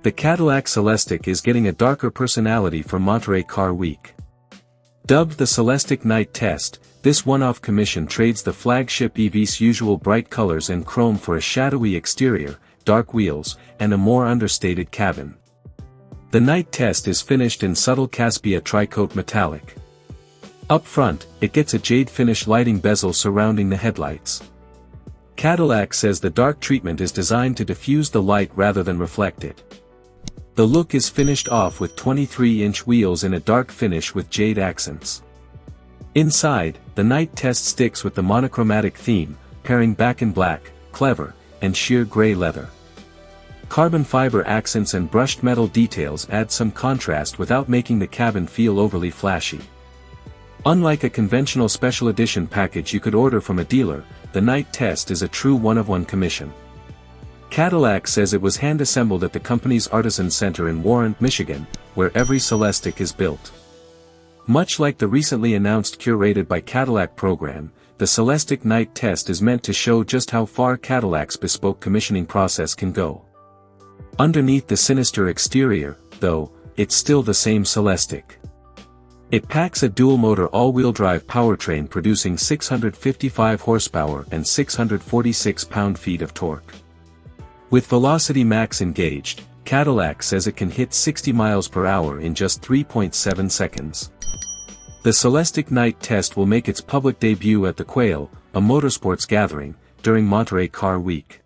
The Cadillac Celestiq is getting a darker personality for Monterey Car Week. Dubbed the Celestiq Night Test, this one-off commission trades the flagship EV's usual bright colors and chrome for a shadowy exterior, dark wheels, and a more understated cabin. The Night Test is finished in subtle Caspia tricoat metallic. Up front, it gets a jade finish lighting bezel surrounding the headlights. Cadillac says the dark treatment is designed to diffuse the light rather than reflect it. The look is finished off with 23-inch wheels in a dark finish with jade accents. Inside, the Night Test sticks with the monochromatic theme, pairing back in black, clever, and sheer gray leather. Carbon fiber accents and brushed metal details add some contrast without making the cabin feel overly flashy. Unlike a conventional special edition package you could order from a dealer, the Night Test is a true one-of-one commission. Cadillac says it was hand-assembled at the company's Artisan Center in Warren, Michigan, where every Celestiq is built. Much like the recently announced curated by Cadillac program, the Celestiq Night Test is meant to show just how far Cadillac's bespoke commissioning process can go. Underneath the sinister exterior, though, it's still the same Celestiq. It packs a dual-motor all-wheel drive powertrain producing 655 horsepower and 646 pound-feet of torque. With Velocity Max engaged, Cadillac says it can hit 60 miles per hour in just 3.7 seconds. The Celestiq Night Test will make its public debut at the Quail, a motorsports gathering, during Monterey Car Week.